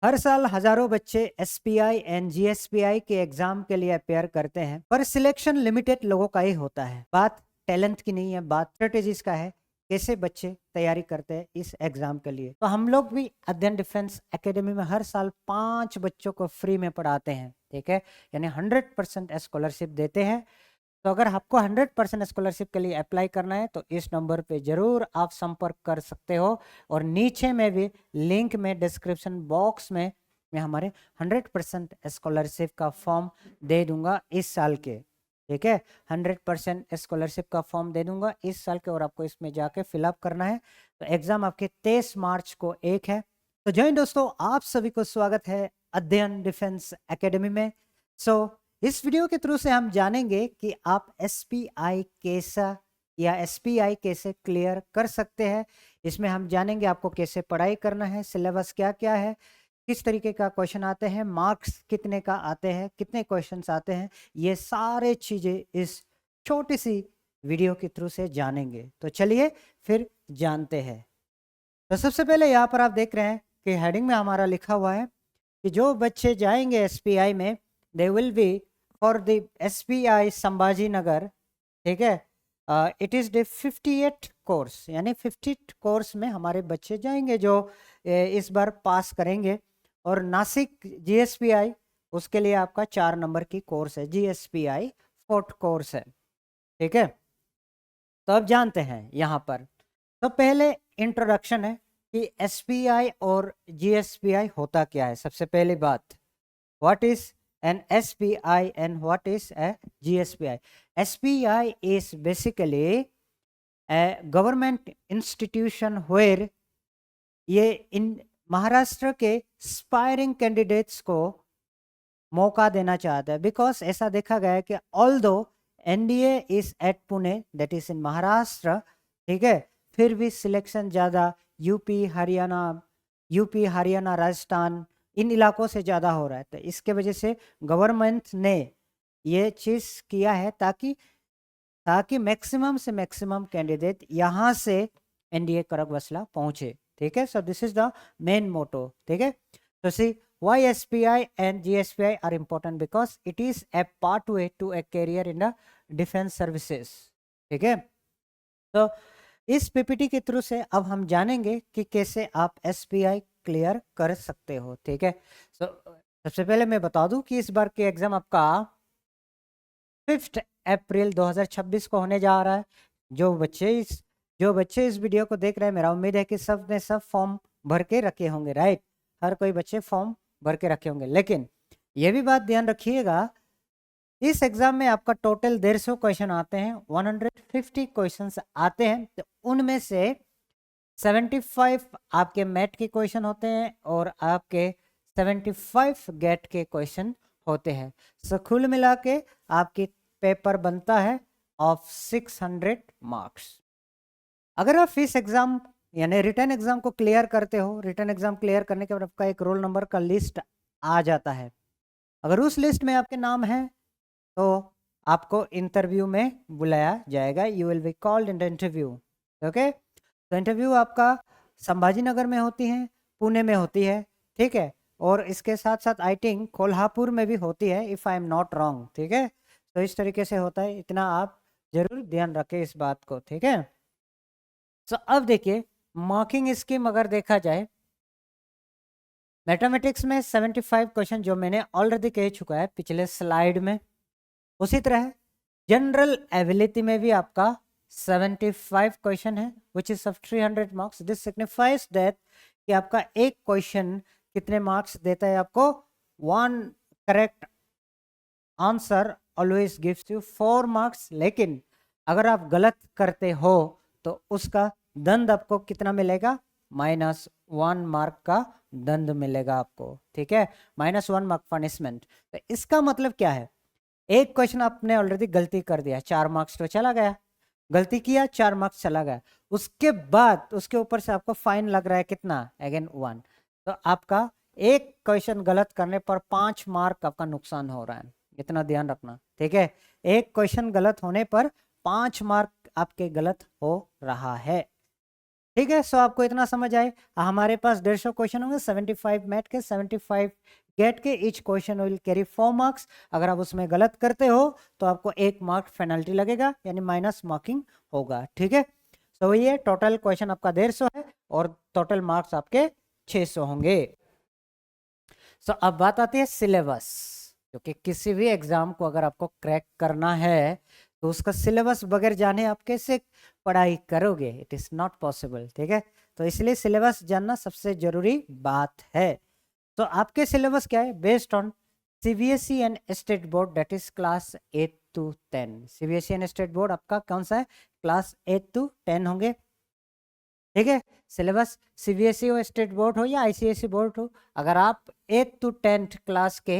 हर साल हजारों बच्चे एसपीआई एंड जीएसपीआई के एग्जाम के लिए अपेयर करते हैं, पर सिलेक्शन लिमिटेड लोगों का ही होता है। बात टैलेंट की नहीं है, बात स्ट्रेटेजीज का है। कैसे बच्चे तैयारी करते हैं इस एग्जाम के लिए। तो हम लोग भी अध्ययन डिफेंस एकेडमी में हर साल 5 बच्चों को फ्री में पढ़ाते हैं, ठीक है, यानी 100% स्कॉलरशिप देते हैं। तो अगर आपको 100% स्कॉलरशिप के लिए अप्लाई करना है तो इस नंबर पे जरूर आप संपर्क कर सकते हो। और नीचे में भी लिंक में डिस्क्रिप्शन बॉक्स में मैं हमारे 100% स्कॉलरशिप का फॉर्म दे दूंगा इस साल के, ठीक है। 100% स्कॉलरशिप का फॉर्म दे दूंगा इस साल के, और आपको इसमें जाके फिलअप करना है। तो एग्जाम आपके 23 मार्च को एक है। तो जय हिंद दोस्तों, आप सभी को स्वागत है अध्ययन डिफेंस एकेडमी में। सो इस वीडियो के थ्रू से हम जानेंगे कि आप एसपीआई कैसा या एसपीआई कैसे क्लियर कर सकते हैं। इसमें हम जानेंगे आपको कैसे पढ़ाई करना है, सिलेबस क्या क्या है, किस तरीके का क्वेश्चन आते हैं, मार्क्स कितने का आते हैं, कितने क्वेश्चंस आते हैं। ये सारे चीज़ें इस छोटी सी वीडियो के थ्रू से जानेंगे। तो चलिए फिर जानते हैं। तो सबसे पहले यहाँ पर आप देख रहे हैं कि हेडिंग में हमारा लिखा हुआ है कि जो बच्चे जाएंगे एसपीआई में, they will be for the SPI Sambhaji Nagar, ठीक है। इट इज़ द 58 कोर्स, यानी 50 कोर्स में हमारे बच्चे जाएंगे जो इस बार पास करेंगे। और नासिक जीएसपीआई, उसके लिए आपका 4 नंबर की कोर्स है, जीएसपीआई 4th कोर्स है, ठीक है। तो अब जानते हैं यहाँ पर। तो पहले इंट्रोडक्शन है कि एसपीआई और जीएसपीआई होता क्या है। सबसे पहली बात, what is an SPI and what is a GSPI. SPI is basically a government institution where ये इन महाराष्ट्र के स्पायरिंग कैंडिडेट्स को मौका देना चाहता है। बिकॉज ऐसा देखा गया है कि although NDA is at Pune, that is in Maharashtra, ठीक है, फिर भी सिलेक्शन ज़्यादा यूपी हरियाणा राजस्थान इन इलाकों से ज़्यादा हो रहा है। तो इसके वजह से गवर्नमेंट ने ये चीज़ किया है ताकि ताकि मैक्सिमम से मैक्सिमम कैंडिडेट यहाँ से एनडीए करगवसला पहुंचे, ठीक है। So this is the main motto, ठीक है। तो सी why SPI and GSPI are important, because it is a pathway to a career in the defense services, ठीक है। तो इस पीपीटी के थ्रू से अब हम जानेंगे कि कैसे आप SPI क्लियर कर सकते हो, ठीक है। सो सबसे पहले मैं बता दूं कि इस बार के एग्जाम आपका 5 अप्रैल 2026 को होने जा रहा है। जो बच्चे इस वीडियो को देख रहे हैं, मेरा उम्मीद है कि सब ने सब फॉर्म भर के रखे होंगे, राइट। हर कोई बच्चे फॉर्म भर के रखे होंगे। लेकिन ये भी बात ध्यान रखिएगा, इस एग्जाम में आपका टोटल 150 क्वेश्चन आते हैं, 150 क्वेश्चंस आते हैं। तो उनमें से 75 आपके मैथ के क्वेश्चन होते हैं और आपके 75 गेट के क्वेश्चन होते हैं। सो कुल मिला के आपकी पेपर बनता है ऑफ 600 मार्क्स। अगर आप इस एग्जाम यानी रिटर्न एग्जाम को क्लियर करते हो, रिटर्न एग्जाम क्लियर करने के बाद आपका एक रोल नंबर का लिस्ट आ जाता है। अगर उस लिस्ट में आपके नाम है तो आपको इंटरव्यू में बुलाया जाएगा, you will be called in the interview, okay. तो इंटरव्यू आपका संभाजी नगर में होती है, पुणे में होती है, ठीक है। और इसके साथ साथ आई थिंक कोल्हापुर में भी होती है, if I am not wrong, ठीक है। तो इस तरीके से होता है, इतना आप जरूर ध्यान रखें इस बात को, ठीक है। तो अब देखिए मार्किंग स्कीम अगर देखा जाए, मैथमेटिक्स में 75 क्वेश्चन जो मैंने ऑलरेडी कह चुका है पिछले स्लाइड में। उसी तरह जनरल एबिलिटी में भी आपका 75 क्वेश्चन है, which is of 300 marks. This signifies that कि आपका एक क्वेश्चन कितने मार्क्स देता है आपको, 1 correct answer always gives you 4 marks. लेकिन अगर आप गलत करते हो तो उसका दंड आपको कितना मिलेगा, -1 मार्क का दंड मिलेगा आपको, ठीक है, -1 मार्क पनिशमेंट। तो इसका मतलब क्या है, एक क्वेश्चन आपने ऑलरेडी गलती कर दिया, 4 मार्क्स तो चला गया, गलती किया 4 मार्क्स चला गया। उसके बाद उसके ऊपर से आपको फाइन लग रहा है कितना, अगेन 1। तो आपका एक क्वेश्चन गलत करने पर 5 मार्क आपका नुकसान हो रहा है, इतना ध्यान रखना, ठीक है। एक क्वेश्चन गलत होने पर 5 मार्क आपके गलत हो रहा है, ठीक है। सो आपको इतना समझ आए, हमारे पास 150 क्वेश्चन होंगे, 75 मैट के, 75 गेट के। Each question will carry 4 marks. अगर आप उसमें गलत करते हो तो आपको 1 मार्क पेनल्टी लगेगा, यानी माइनस मार्किंग होगा। ठीक है। तो ये टोटल क्वेश्चन आपका 150 है और टोटल मार्क्स आपके 600 होंगे। सो अब बात आती है सिलेबस, क्योंकि किसी भी एग्जाम को अगर आपको क्रैक करना है तो उसका सिलेबस बगैर जाने आप कैसे पढ़ाई करोगे? It is not possible. ठीक है। तो इसलिए सिलेबस जानना सबसे जरूरी बात है। तो आपके सिलेबस क्या है? Based on CBSE and state board, that is class 8 to 10। CBSE and state board आपका कौन सा है? क्लास 8 to 10 होंगे। ठीक है। सिलेबस सीबीएसई हो, स्टेट बोर्ड हो या आईसीएसई बोर्ड हो, अगर आप 8 to 10 क्लास के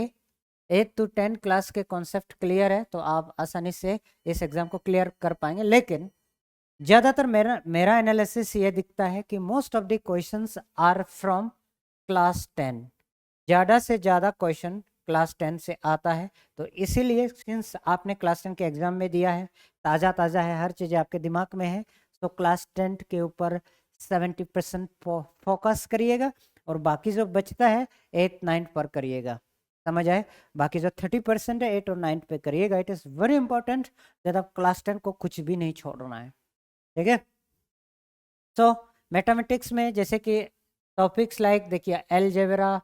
8 to 10 क्लास के कॉन्सेप्ट क्लियर है तो आप आसानी से इस एग्जाम को क्लियर कर पाएंगे। लेकिन ज्यादातर मेरा एनालिसिस ये दिखता है कि most of the questions are from class 10। ज़्यादा से ज़्यादा क्वेश्चन क्लास 10 से आता है। तो इसीलिए सिंस आपने क्लास 10 के एग्जाम में दिया है, ताज़ा ताज़ा है, हर चीज़ आपके दिमाग में है, तो क्लास 10 के ऊपर 70% फोकस करिएगा और बाकी जो बचता है 8 9 पर करिएगा। समझ आए? बाकी जो 30% है 8 और 9 पे करिएगा। It is very important that आप क्लास 10 को कुछ भी नहीं छोड़ना है। ठीक है। तो मैथमेटिक्स में जैसे कि टॉपिक्स लाइक देखिए algebra,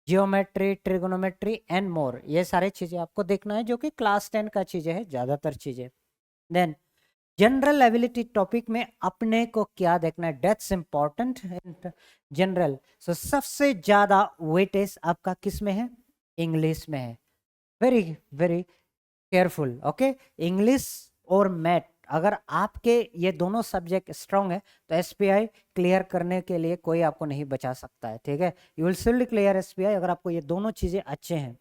geometry, trigonometry and more, ये सारे चीज़ें आपको देखना है जो कि क्लास 10 का चीज़ें है ज़्यादातर चीज़ें। देन जनरल एबिलिटी टॉपिक में अपने को क्या देखना है? That's important. जनरल सो सबसे ज़्यादा वेटेज आपका किस में है? इंग्लिश में है। Very very careful. Okay. English और मैथ, अगर आपके ये दोनों सब्जेक्ट स्ट्रांग है तो एसपीआई क्लियर करने के लिए कोई आपको नहीं बचा सकता है। ठीक है। You will silly clear SPI अगर आपको ये दोनों चीजें अच्छे हैं।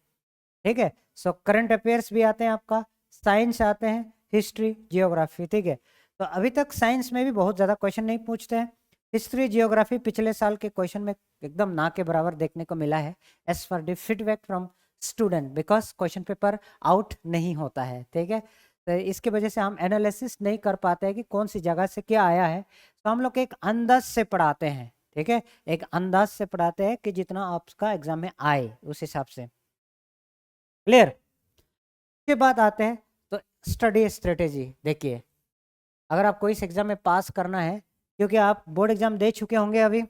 ठीक है। सो करंट अफेयर्स भी आते हैं आपका, साइंस आते हैं, हिस्ट्री, जियोग्राफी। ठीक है। तो अभी तक साइंस में भी बहुत ज्यादा क्वेश्चन नहीं पूछते हैं। हिस्ट्री, जियोग्राफी पिछले साल के क्वेश्चन में एकदम ना के बराबर देखने को मिला है as for the feedback from student, because question paper out नहीं होता है। ठीक है। तो इसकी वजह से हम एनालिसिस नहीं कर पाते हैं कि कौन सी जगह से क्या आया है। तो हम लोग एक अंदाज से पढ़ाते हैं। ठीक है। एक अंदाज से पढ़ाते हैं कि जितना आपका एग्जाम में आए उस हिसाब से। क्लियर? के बाद आते हैं तो स्टडी स्ट्रेटेजी। देखिए अगर आपको इस एग्जाम में पास करना है, क्योंकि आप बोर्ड एग्जाम दे चुके होंगे अभी,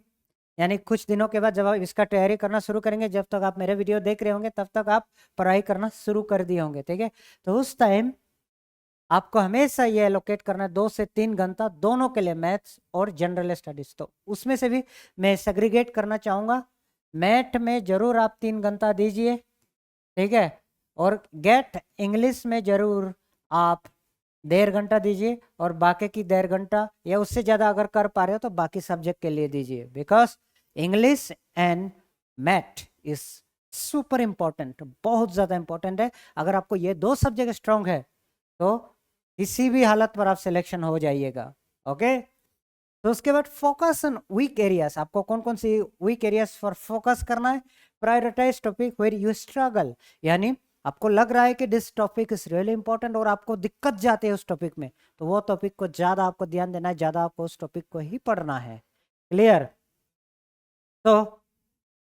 यानी कुछ दिनों के बाद जब आप इसका तैयारी करना शुरू करेंगे, जब तक आप मेरे वीडियो देख रहे होंगे तब तक आप पढ़ाई करना शुरू कर दिए होंगे। ठीक है। तो उस टाइम आपको हमेशा ये एलोकेट करना है 2 से 3 घंटा दोनों के लिए, मैथ्स और जनरल स्टडीज। तो उसमें से भी मैं सेग्रीगेट करना चाहूँगा। मैथ में जरूर आप 3 घंटा दीजिए। ठीक है। और गेट इंग्लिश में जरूर आप 1.5 घंटा दीजिए और बाकी की 1.5 घंटा या उससे ज़्यादा अगर कर पा रहे हो तो बाकी सब्जेक्ट के लिए दीजिए, because English and math is super important, बहुत ज़्यादा इंपॉर्टेंट है। अगर आपको ये 2 सब्जेक्ट स्ट्रांग है तो किसी भी हालत पर आप सिलेक्शन हो जाइएगा। ओके। तो उसके बाद फोकस ऑन वीक एरियाज, आपको कौन कौन सी वीक एरियाज पर फोकस करना है? Prioritise topic where you struggle, यानी आपको लग रहा है कि this topic is really important और आपको दिक्कत जाती है उस टॉपिक में, तो वो टॉपिक को ज्यादा आपको ध्यान देना है, ज्यादा आपको उस टॉपिक को ही पढ़ना है। क्लियर? तो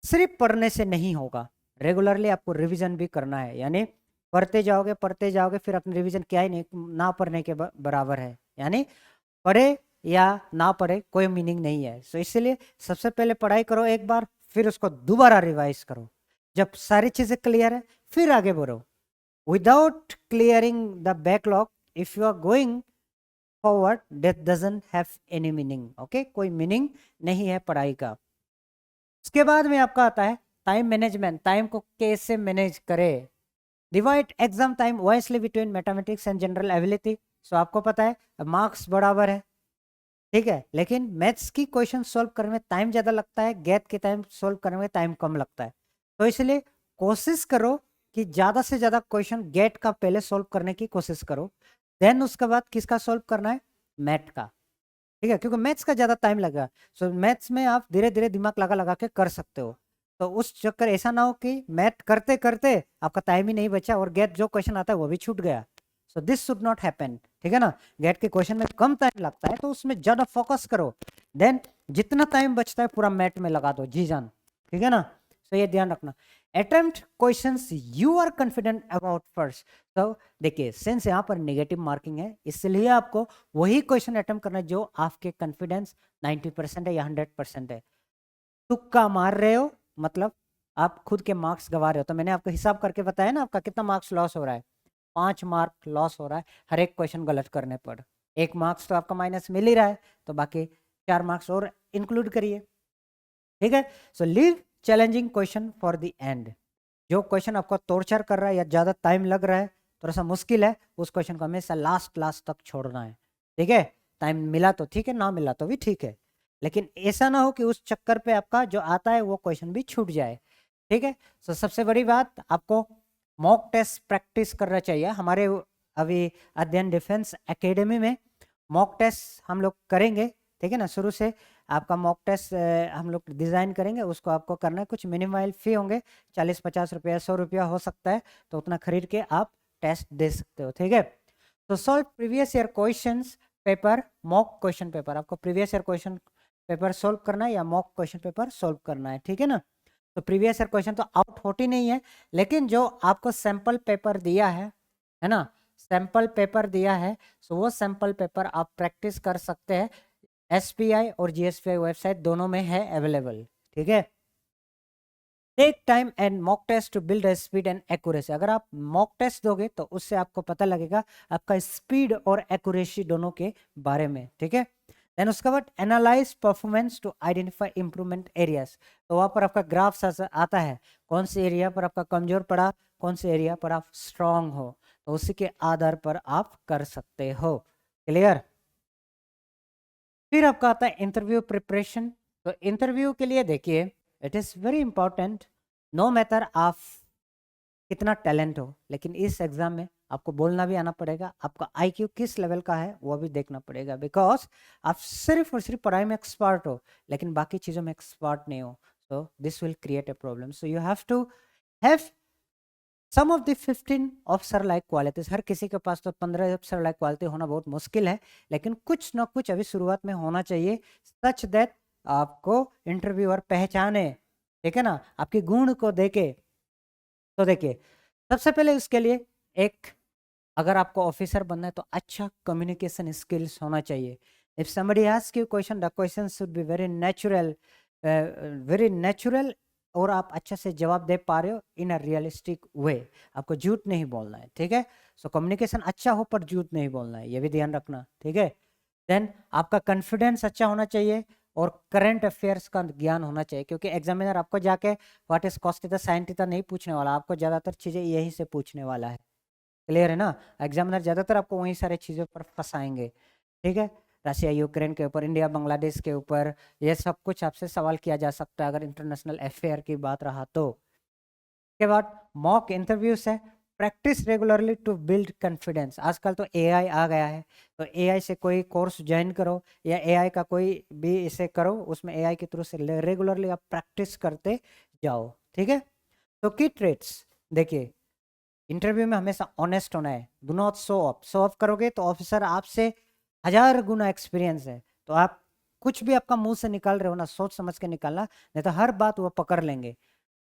सिर्फ पढ़ने से नहीं होगा, रेगुलरली आपको रिवीजन भी करना है, यानी पढ़ते जाओगे फिर अपनी रिवीजन क्या ही नहीं, ना पढ़ने के बराबर है। यानी पढ़े या ना पढ़े कोई मीनिंग नहीं है। सो इसलिए सबसे पहले पढ़ाई करो एक बार, फिर उसको दोबारा रिवाइज करो। जब सारी चीजें क्लियर है फिर आगे बढ़ो। Without clearing the backlog if you are going forward that doesn't have any meaning. Okay. कोई मीनिंग नहीं है पढ़ाई का। उसके बाद में आपका आता है टाइम मैनेजमेंट, टाइम को कैसे मैनेज करे। Divide exam time wisely between mathematics and general ability. So आपको पता है मार्क्स बराबर है। ठीक है। लेकिन मैथ्स की क्वेश्चन सॉल्व करने में टाइम ज़्यादा लगता है, गैथ के टाइम सॉल्व करने में टाइम कम लगता है। तो इसलिए कोशिश करो कि ज़्यादा से ज़्यादा क्वेश्चन गेट का पहले सॉल्व करने की कोशिश करो, देन उसके बाद किसका सॉल्व करना है? मैथ का। ठीक है। क्योंकि मैथ्स का ज़्यादा टाइम लगेगा। सो मैथ्स में आप धीरे धीरे दिमाग लगा लगा के कर सकते हो। तो उस चक्कर ऐसा ना हो कि मैथ करते करते आपका टाइम ही नहीं बचा और गेट जो क्वेश्चन आता है वो भी छूट गया। So this should not happen. ठीक है ना। गेट के क्वेश्चन में कम टाइम लगता है तो उसमें ज्यादा फोकस करो, देन जितना टाइम बचता है पूरा मैट में लगा दो जी जान, ठीक है ना। तो ये ध्यान रखना। Attempt questions you are confident about first. तो देखिए सिंस यहाँ पर नेगेटिव मार्किंग है इसलिए आपको वही क्वेश्चन अटेम्प्ट करना है जो आपके कॉन्फिडेंस 90% है या 100% है। तुक्का मार रहे हो मतलब आप खुद के मार्क्स गवा रहे हो। तो मैंने आपको हिसाब करके बताया ना आपका कितना मार्क्स लॉस हो रहा है, 5 मार्क लॉस हो रहा है हर एक क्वेश्चन गलत करने पर। 1 मार्क्स तो आपका माइनस मिल ही रहा है तो बाकी 4 मार्क्स और इंक्लूड करिए, ठीक है। So leave challenging question for the end. जो क्वेश्चन आपको टॉर्चर कर रहा है या ज्यादा टाइम लग रहा है, थोड़ा सा मुश्किल है, उस क्वेश्चन को हमेशा लास्ट क्लास तक छोड़ना है, ठीक है। टाइम मिला तो ठीक है, ना मिला तो भी ठीक है, लेकिन ऐसा ना हो कि उस चक्कर पे आपका जो आता है वो क्वेश्चन भी छूट जाए, ठीक है। तो सबसे बड़ी बात आपको मॉक टेस्ट प्रैक्टिस करना चाहिए। हमारे अभी अध्ययन डिफेंस एकेडमी में मॉक टेस्ट हम लोग करेंगे, ठीक है ना। शुरू से आपका मॉक टेस्ट हम लोग डिजाइन करेंगे, उसको आपको करना है। कुछ मिनिमल फी होंगे, 40-50 रुपया 100 रुपया हो सकता है, तो उतना खरीद के आप टेस्ट दे सकते हो, ठीक है। तो solve previous year questions paper, mock question paper, आपको previous year question paper solve करना है या मॉक क्वेश्चन पेपर सोल्व करना है, ठीक है ना। तो प्रीवियस ईयर क्वेश्चन तो आउट होती नहीं है, लेकिन जो आपको सैंपल पेपर दिया है ना, सैंपल पेपर दिया है, सो वो सैंपल पेपर आप प्रैक्टिस कर सकते हैं। एसपीआई और जीएसपीआई वेबसाइट दोनों में है अवेलेबल, ठीक है। Take time and mock test to build speed and accuracy. अगर आप मॉक टेस्ट दोगे तो उससे आपको पता लगेगा आपका स्पीड और एक्यूरेसी दोनों के बारे में, ठीक है। देन उसके बाद analyse performance to identify improvement areas. तो वहां पर आपका ग्राफ आता है, कौन से एरिया पर आपका कमजोर पड़ा, कौन से एरिया पर आप स्ट्रांग हो, तो उसी के आधार पर आप कर सकते हो, क्लियर। फिर आपका आता है इंटरव्यू प्रिपरेशन। तो इंटरव्यू के लिए देखिए it is very important, no matter आप कितना टैलेंट हो, लेकिन इस एग्जाम में आपको बोलना भी आना पड़ेगा, आपका आईक्यू किस लेवल का है वो भी देखना पड़ेगा। बिकॉज आप सिर्फ और सिर्फ पढ़ाई में एक्सपर्ट हो लेकिन बाकी चीज़ों में एक्सपर्ट नहीं हो, so this will create a problem. So you have to have some of the 15 अफसर लाइक क्वालिटीज। हर किसी के पास तो 15 अफसर लाइक क्वालिटी होना बहुत मुश्किल है, लेकिन कुछ ना कुछ अभी शुरुआत में होना चाहिए, सच दैट आपको इंटरव्यूअर पहचाने, ठीक है ना, आपके गुण को देखे। तो देखिए सबसे पहले उसके लिए एक, अगर आपको ऑफिसर बनना है तो अच्छा कम्युनिकेशन स्किल्स होना चाहिए। If somebody asks you question, the question should be very natural, very natural, और आप अच्छा से जवाब दे पा रहे हो इन अ रियलिस्टिक वे। आपको झूठ नहीं बोलना है, ठीक है। सो कम्युनिकेशन अच्छा हो पर झूठ नहीं बोलना है, ये भी ध्यान रखना, ठीक है। देन आपका कॉन्फिडेंस अच्छा होना चाहिए और करंट अफेयर्स का ज्ञान होना चाहिए, क्योंकि एग्जामिनर आपको जाके what is cos theta sine theta नहीं पूछने वाला, आपको ज्यादातर चीजें यही से पूछने वाला है, क्लियर है ना। एग्जामिनर ज्यादातर आपको वही सारे चीजों पर फंसाएंगे, ठीक है। रशिया यूक्रेन के ऊपर, इंडिया बांग्लादेश के ऊपर, ये सब कुछ आपसे सवाल किया जा सकता है अगर इंटरनेशनल अफेयर की बात रहा तो। के बाद मॉक इंटरव्यूज है, practice regularly to build confidence. आजकल तो एआई आ गया है, तो एआई से कोई कोर्स ज्वाइन करो या एआई का कोई भी इसे करो, उसमें एआई के थ्रू से रेगुलरली आप प्रैक्टिस करते जाओ, ठीक है। तो की ट्रेट्स देखिए, इंटरव्यू में हमेशा ऑनेस्ट होना है, do not show off. Show off करोगे तो ऑफिसर आपसे 1000 गुना एक्सपीरियंस है, तो आप कुछ भी आपका मुंह से निकाल रहे हो ना, सोच समझ के निकालना, नहीं तो हर बात वो पकड़ लेंगे।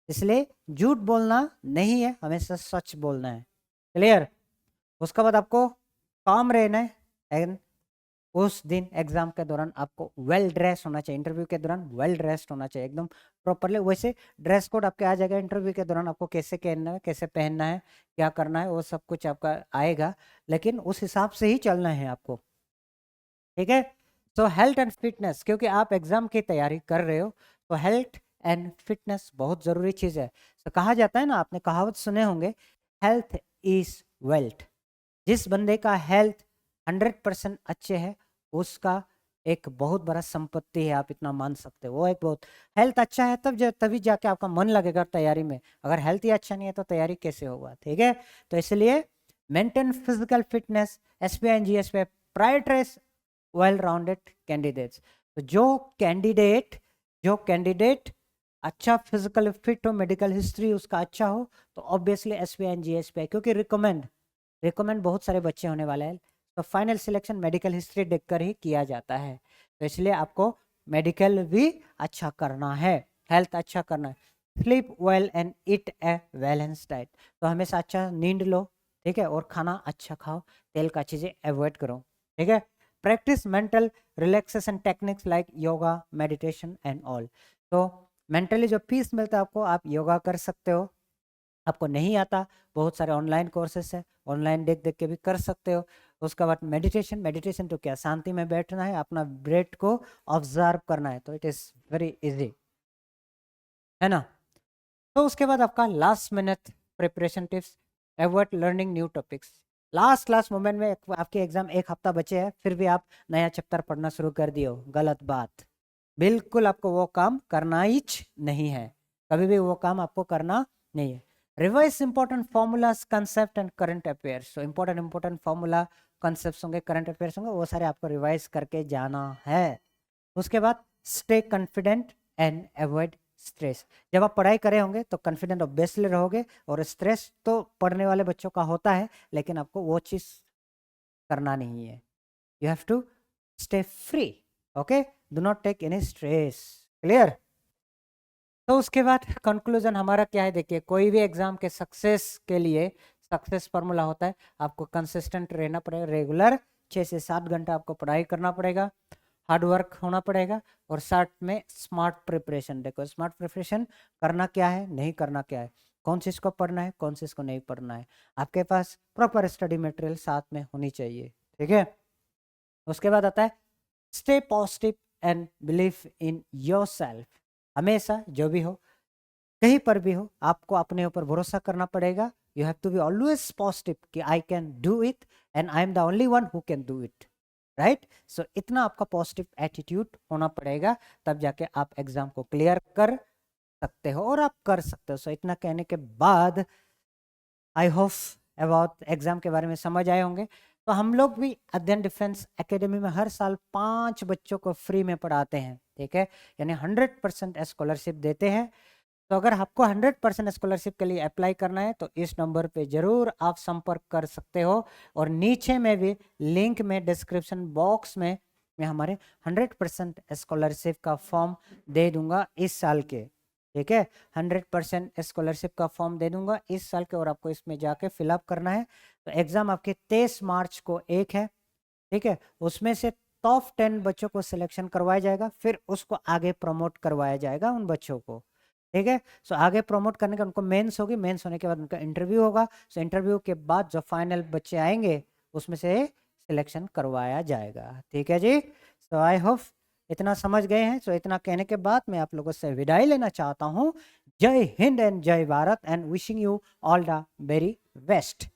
इसलिए झूठ बोलना नहीं है, हमेशा सच बोलना है, क्लियर। उसके बाद आपको काम रहना है, एंड उस दिन एग्जाम के दौरान आपको वेल ड्रेस होना चाहिए। इंटरव्यू के दौरान वेल ड्रेस्ड होना चाहिए एकदम प्रॉपरली। वैसे ड्रेस कोड आपके आ जाएगा, इंटरव्यू के दौरान आपको कैसे कहना है, कैसे पहनना है, क्या करना है, वो सब कुछ आपका आएगा, लेकिन उस हिसाब से ही चलना है आपको, ठीक है। तो हेल्थ एंड फिटनेस, क्योंकि आप एग्जाम की तैयारी कर रहे हो तो हेल्थ एंड फिटनेस बहुत जरूरी चीज है। तो कहा जाता है ना, आपने कहावत सुने होंगे, हेल्थ इज वेल्थ। जिस बंदे का हेल्थ 100% अच्छे है उसका एक बहुत बड़ा संपत्ति है, आप इतना मान सकते हो। वो एक बहुत हेल्थ अच्छा है तभी जाके आपका मन लगेगा तैयारी में, अगर हेल्थ ही अच्छा नहीं है तो तैयारी कैसे होगा, ठीक है। तो इसलिए maintain physical fitness, SPI and GSPI prioritize well rounded candidates. तो जो कैंडिडेट अच्छा फिजिकल फिट हो, मेडिकल हिस्ट्री उसका अच्छा हो, तो ऑब्वियसली एसपीआई एंड जीएसपीआई, क्योंकि रिकमेंड बहुत सारे बच्चे होने वाले हैं, तो फाइनल सिलेक्शन मेडिकल हिस्ट्री देखकर ही किया जाता है, तो इसलिए आपको मेडिकल भी अच्छा करना है, हेल्थ अच्छा करना है। Sleep well and eat a balance diet, तो हमेशा अच्छा नींद लो, ठीक है, और खाना अच्छा खाओ, तेल का चीज़ें अवॉइड करो, ठीक है। Practice mental relaxation techniques like yoga, meditation and all, तो मेंटली जो पीस मिलता है आपको, आप योगा कर सकते हो, आपको नहीं आता बहुत सारे ऑनलाइन कोर्सेस है, ऑनलाइन देख देख के भी कर सकते हो। उसके बाद मेडिटेशन, मेडिटेशन तो क्या, शांति में बैठना है, अपना ब्रेथ को ऑब्जर्व करना है, तो इट इज़ वेरी इजी, है ना। तो उसके बाद आपका last minute preparation tips, avoid learning new topics. Last moment में आपके एग्जाम एक हफ्ता बचे हैं, फिर भी आप नया चैप्टर पढ़ना शुरू कर दियो, गलत बात। बिल्कुल आपको वो काम करना ही नहीं है, कभी भी वो काम आपको करना नहीं है। Revise important formulas, concept and current affairs, तो इंपॉर्टेंट फॉर्मूला, कंसेप्ट होंगे, करंट अफेयर्स होंगे, वो सारे आपको रिवाइज करके जाना है। उसके बाद stay confident and avoid stress, जब आप पढ़ाई करे होंगे तो कॉन्फिडेंट ऑब्वियसली रहोगे, और स्ट्रेस तो पढ़ने वाले बच्चों का होता है, लेकिन आपको वो चीज़ करना नहीं है। You have to stay free, okay, do not take any stress, clear. तो उसके बाद कंक्लूजन हमारा क्या है, देखिए कोई भी एग्जाम के सक्सेस के लिए सक्सेस फार्मूला होता है, आपको कंसिस्टेंट रहना पड़ेगा, रेगुलर 6 से 7 घंटा आपको पढ़ाई करना पड़ेगा, हार्ड वर्क होना पड़ेगा, और साथ में स्मार्ट प्रिपरेशन। देखो स्मार्ट प्रिपरेशन करना क्या है, नहीं करना क्या है, कौन चीज़ को पढ़ना है, कौन चीज़ को नहीं पढ़ना है, आपके पास प्रॉपर स्टडी मटेरियल साथ में होनी चाहिए, ठीक है। उसके बाद आता है stay positive and believe in yourself, हमेशा जो भी हो, कहीं पर भी हो, आपको अपने ऊपर भरोसा करना पड़ेगा। You have to be always positive कि I can do it and I am the only one who can do it, right. So इतना आपका पॉजिटिव एटीट्यूड होना पड़ेगा, तब जाके आप एग्जाम को क्लियर कर सकते हो, और आप कर सकते हो। सो इतना कहने के बाद आई होप अबाउट एग्जाम के बारे में समझ आए होंगे। तो हम लोग भी अध्ययन डिफेंस एकेडमी में हर साल 5 बच्चों को फ्री में पढ़ाते हैं, ठीक है, यानी 100% स्कॉलरशिप देते हैं। तो अगर आपको 100% स्कॉलरशिप के लिए अप्लाई करना है तो इस नंबर पे जरूर आप संपर्क कर सकते हो, और नीचे में भी लिंक में डिस्क्रिप्शन बॉक्स में मैं हमारे 100% स्कॉलरशिप का फॉर्म दे दूंगा इस साल के, ठीक है, 100% स्कॉलरशिप का फॉर्म दे दूंगा इस साल के, और आपको इसमें जाके फिलअप करना है। तो एग्जाम आपके 23 मार्च को एक है, ठीक है, उसमें से टॉप 10 बच्चों को सिलेक्शन करवाया जाएगा, फिर उसको आगे प्रमोट करवाया जाएगा उन बच्चों को, ठीक है। सो आगे प्रमोट करने का उनको मेंस होगी, मेंस होने के बाद उनका इंटरव्यू होगा, सो इंटरव्यू के बाद जो फाइनल बच्चे आएंगे उसमें से सिलेक्शन करवाया जाएगा, ठीक है जी। सो आई होप इतना समझ गए हैं। सो इतना कहने के बाद मैं आप लोगों से विदाई लेना चाहता हूँ। जय हिंद एंड जय Bharat, and wishing you all the very best.